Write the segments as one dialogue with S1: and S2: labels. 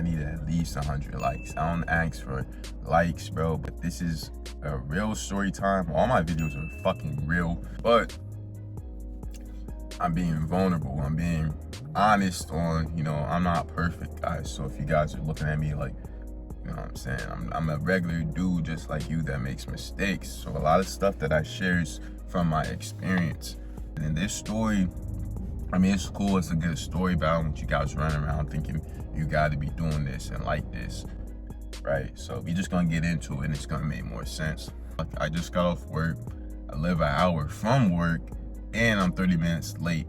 S1: I need at least 100 likes. I don't ask for likes, bro, but this is a real story time. All my videos are fucking real, but I'm being vulnerable. I'm being honest on, I'm not perfect, guys. So if you guys are looking at me like, you know what I'm saying, I'm a regular dude just like you that makes mistakes. So a lot of stuff that I share is from my experience. And in this story, I mean, it's cool, it's a good story, but I don't want you guys running around thinking you gotta be doing this and like this, right? So we just gonna get into it and it's gonna make more sense. I just got off work, I live an hour from work, and I'm 30 minutes late.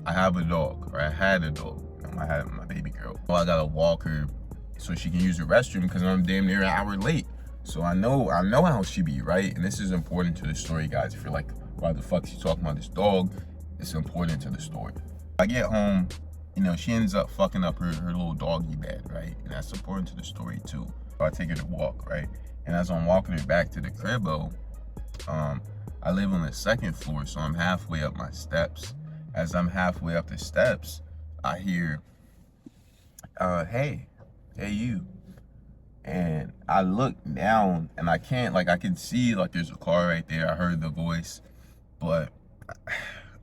S1: I have a dog, or I had a dog. I had my baby girl. Well, I gotta walk her so she can use the restroom because I'm damn near an hour late. So I know how she be, right? And this is important to the story, guys. If you're like, why the fuck is she talking about this dog? It's important to the story. I get home, she ends up fucking up her little doggy bed, right? And that's important to the story too. So I take her to walk, right? And as I'm walking her back to the cribbo, I live on the second floor, so I'm halfway up my steps. As I'm halfway up the steps, I hear, hey you. And I look down and I can see like there's a car right there. I heard the voice, but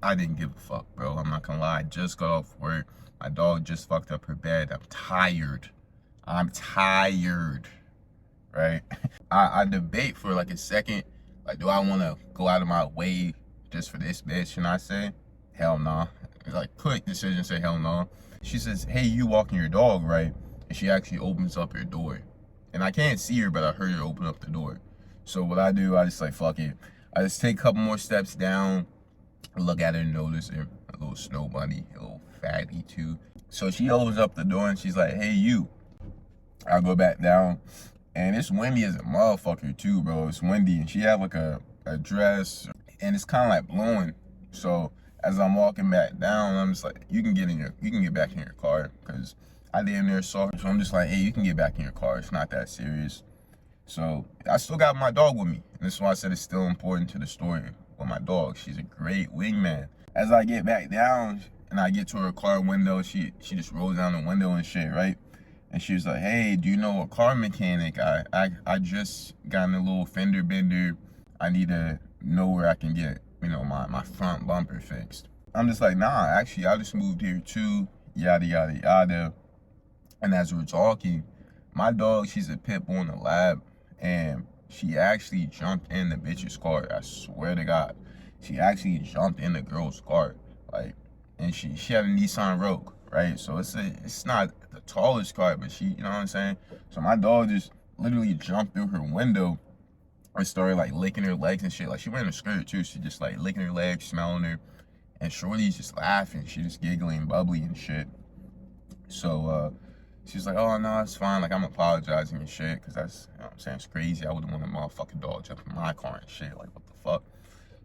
S1: I didn't give a fuck, bro. I'm not gonna lie. I just got off work. My dog just fucked up her bed. I'm tired, right? I debate for like a second. Like, do I want to go out of my way just for this bitch? And I say, hell nah. Like, quick decision, say hell nah. She says, hey, you walking your dog, right? And she actually opens up her door. And I can't see her, but I heard her open up the door. So what I do, I just like, fuck it. I just take a couple more steps down, look at her and notice her. A little snow bunny, a little fatty too. So she opens up the door and she's like, hey, you. I go back down. And it's windy as a motherfucker too, bro. It's windy. And she had like a dress. And it's kind of like blowing. So as I'm walking back down, I'm just like, you can get back in your car. Because I damn near saw her. So I'm just like, hey, you can get back in your car. It's not that serious. So I still got my dog with me. And this is why I said it's still important to the story with my dog. She's a great wingman. As I get back down and I get to her car window, she just rolls down the window and shit, right? And she was like, hey, do you know a car mechanic? I just got in a little fender bender. I need to know where I can get, my front bumper fixed. I'm just like, nah, actually, I just moved here too, yada, yada, yada. And as we're talking, my dog, she's a pit bull in the lab, and she actually jumped in the bitch's car. I swear to God. She actually jumped in the girl's car. Like, and she had a Nissan Rogue, right? So it's not the tallest car, but she, you know what I'm saying? So my dog just literally jumped through her window and started like licking her legs and shit. Like, she wearing a skirt too. She just like licking her legs, smelling her. And Shorty's just laughing. She just giggling, bubbly and shit. So, she's like, oh, no, it's fine. Like, I'm apologizing and shit, because that's, you know what I'm saying, it's crazy. I wouldn't want a motherfucking dog jump in my car and shit. Like, what the fuck?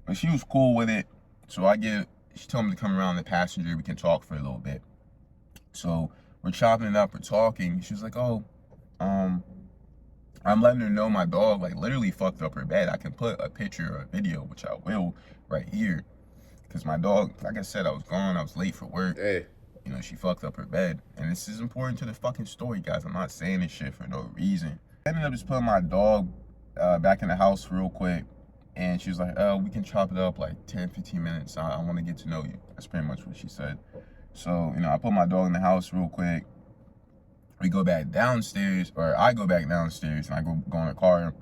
S1: But she was cool with it. So she told me to come around the passenger. We can talk for a little bit. So we're chopping it up. We're talking. She was like, oh, I'm letting her know my dog, like, literally fucked up her bed. I can put a picture or a video, which I will, right here. Because my dog, like I said, I was gone. I was late for work.
S2: Hey.
S1: She fucked up her bed. And this is important to the fucking story, guys. I'm not saying this shit for no reason. I ended up just putting my dog back in the house real quick. And she was like, oh, we can chop it up like 10, 15 minutes. I want to get to know you. That's pretty much what she said. So, I put my dog in the house real quick. We go back downstairs, or I go back downstairs and I go in the car.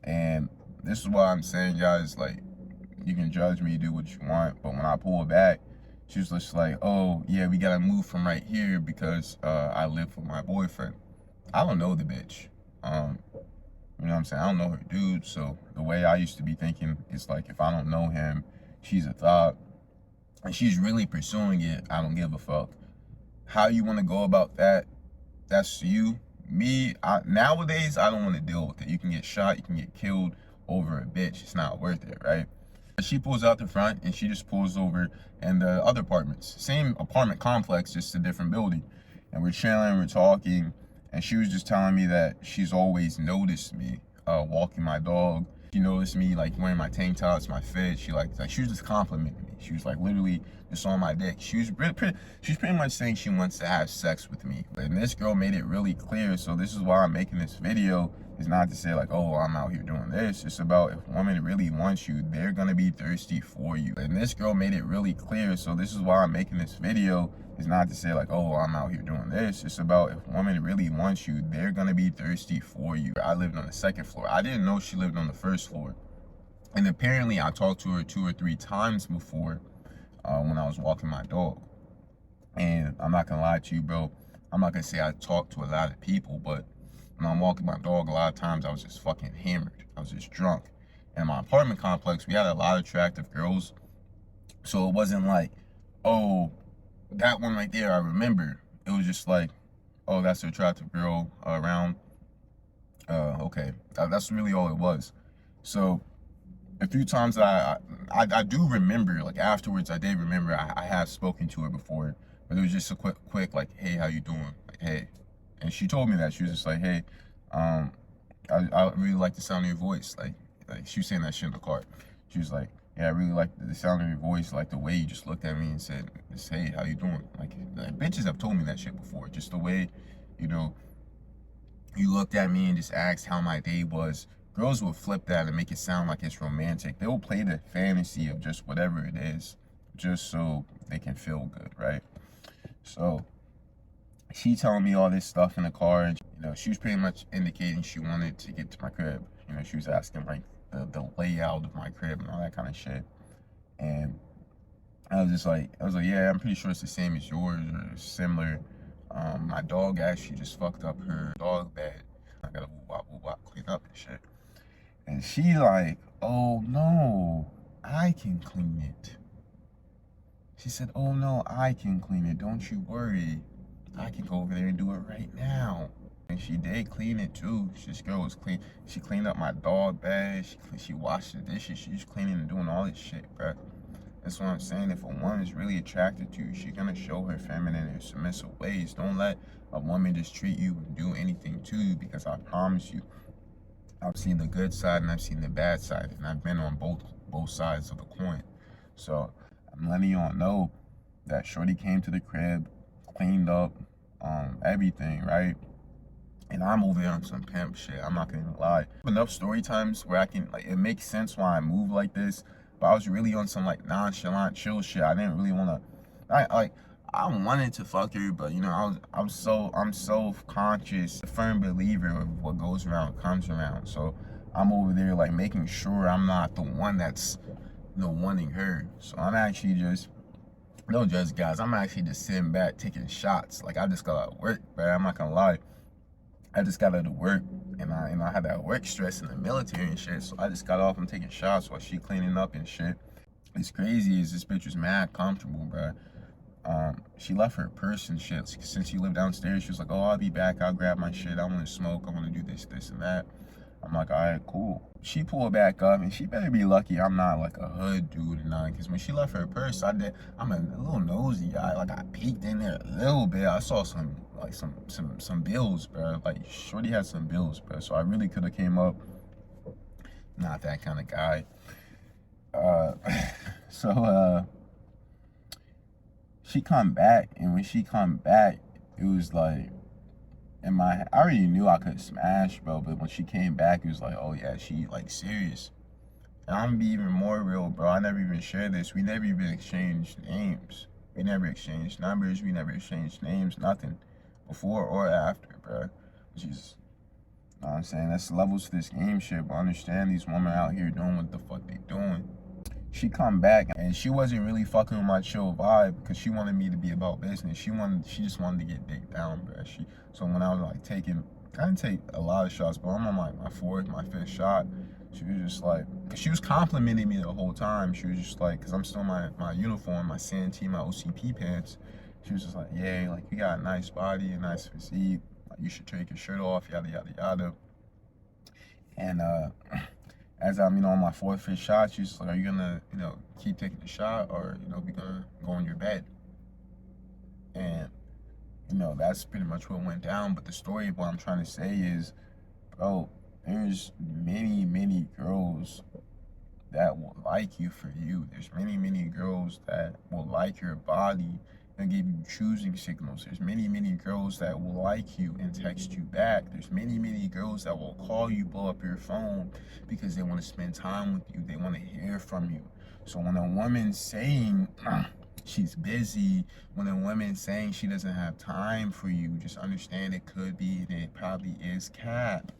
S1: And this is why I'm saying, guys, like, you can judge me, do what you want. But when I pull back, she was just like, oh, yeah, we gotta move from right here because I live with my boyfriend. I don't know the bitch. You know what I'm saying? I don't know her dude. So the way I used to be thinking is like, if I don't know him, she's a thought. And she's really pursuing it. I don't give a fuck. How you want to go about that, that's you. Me, nowadays, I don't want to deal with it. You can get shot, you can get killed over a bitch. It's not worth it, right? She pulls out the front and she just pulls over in the other apartments. Same apartment complex, just a different building. And we're chilling, we're talking, and she was just telling me that she's always noticed me walking my dog. She noticed me like wearing my tank tops, my fit. She like she was just complimenting me. She was like literally just on my dick. She was pretty much saying she wants to have sex with me. And this girl made it really clear. So this is why I'm making this video. It's not to say like, oh, I'm out here doing this. It's about if a woman really wants you, they're gonna be thirsty for you. And this girl made it really clear. So this is why I'm making this video. It's not to say like, oh, I'm out here doing this. It's about if a woman really wants you, they're gonna be thirsty for you. I lived on the second floor. I didn't know she lived on the first floor. And apparently I talked to her 2 or 3 times before when I was walking my dog. And I'm not gonna lie to you, bro. I'm not gonna say I talked to a lot of people, but when I'm walking my dog, a lot of times I was just fucking hammered. I was just drunk. And in my apartment complex, we had a lot of attractive girls. So it wasn't like, oh, that one right there, I remember. It was just like, oh, that's an attractive girl around. Okay, that's really all it was. So a few times I do remember, like afterwards, I did remember I have spoken to her before, but it was just a quick like, hey, how you doing? Like, hey, and she told me that she was just like, hey, I really like the sound of your voice. Like she was saying that shit in the car. She was like, yeah, I really like the sound of your voice, like the way you just looked at me and said, just, hey, how you doing? Like bitches have told me that shit before. Just the way, you know, you looked at me and just asked how my day was. Girls will flip that and make it sound like it's romantic. They'll play the fantasy of just whatever it is, just so they can feel good, right? So she telling me all this stuff in the car, and you know, she was pretty much indicating she wanted to get to my crib. You know, she was asking like the layout of my crib and all that kind of shit. And I was like, yeah, I'm pretty sure it's the same as yours or similar. My dog actually just fucked up her dog bed. I gotta woo-wop, clean up and shit. And she like, oh no, I can clean it. She said, oh no, I can clean it. Don't you worry. I can go over there and do it right now. And she did clean it too. This girl was clean. She cleaned up my dog bed. She washed the dishes. She was cleaning and doing all this shit, bro. That's what I'm saying. If a woman is really attracted to you, she's gonna show her feminine and submissive ways. Don't let a woman just treat you and do anything to you, because I promise you, I've seen the good side and I've seen the bad side, and I've been on both sides of the coin. So I'm letting y'all know that shorty came to the crib, cleaned up, everything, right? And I'm over there on some pimp shit. I'm not gonna lie. Enough story times where I can, like, it makes sense why I move like this. But I was really on some like nonchalant chill shit. I didn't really wanna, I wanted to fuck her, but you know, I'm so conscious, a firm believer of what goes around comes around. So I'm over there like making sure I'm not the one that's, you know, wanting her. So I'm actually just, no judge guys, I'm actually just sitting back taking shots. Like I just got out of work, but I'm not gonna lie. I just got out of work, and I had that work stress in the military and shit. So I just got off and taking shots while she cleaning up and shit. It's crazy is this bitch was mad comfortable, bro. She left her purse and shit. Since she lived downstairs, she was like, oh, I'll be back. I'll grab my shit. I want to smoke. I want to do this, and that. I'm like, all right, cool. She pulled back up, and she better be lucky I'm not like a hood dude or nothing. Because when she left her purse, I'm a little nosy guy. Like I peeked in there a little bit. I saw some bills, bro. Like shorty had some bills, bro. So I really could have came up. Not that kind of guy. So she come back, and when she come back, it was like, I already knew I could smash, bro, but when she came back, it was like, oh yeah, she like serious. And I'm gonna be even more real, bro. I never even shared this. We never even exchanged names. We never exchanged numbers. We never exchanged names, nothing. Before or after, bro. Which is, you know what I'm saying? That's levels to this game shit, but I understand these women out here doing what the fuck they doing. She come back, and she wasn't really fucking with my chill vibe, because she wanted me to be about business. She just wanted to get dick down, bro. So when I was like I didn't take a lot of shots, but I'm on like my fourth, my fifth shot. She was just like, cause she was complimenting me the whole time. She was just like, cause I'm still in my uniform, my Santee, my OCP pants. She was just like, yeah, like you got a nice body, a nice physique. Like you should take your shirt off, yada yada yada. And as I'm, on my fourth, fifth shot, she's just like, are you gonna, keep taking the shot, or, we gonna go in your bed? And, that's pretty much what went down. But the story of what I'm trying to say is, bro, There's many girls that will like you for you. There's many girls that will like your body and give you choosing signals. There's many girls that will like you and text you back. There's many girls that will call you, blow up your phone because they want to spend time with you. They want to hear from you. So when a woman's saying she's busy, when a woman's saying she doesn't have time for you, just understand it could be and it probably is cap.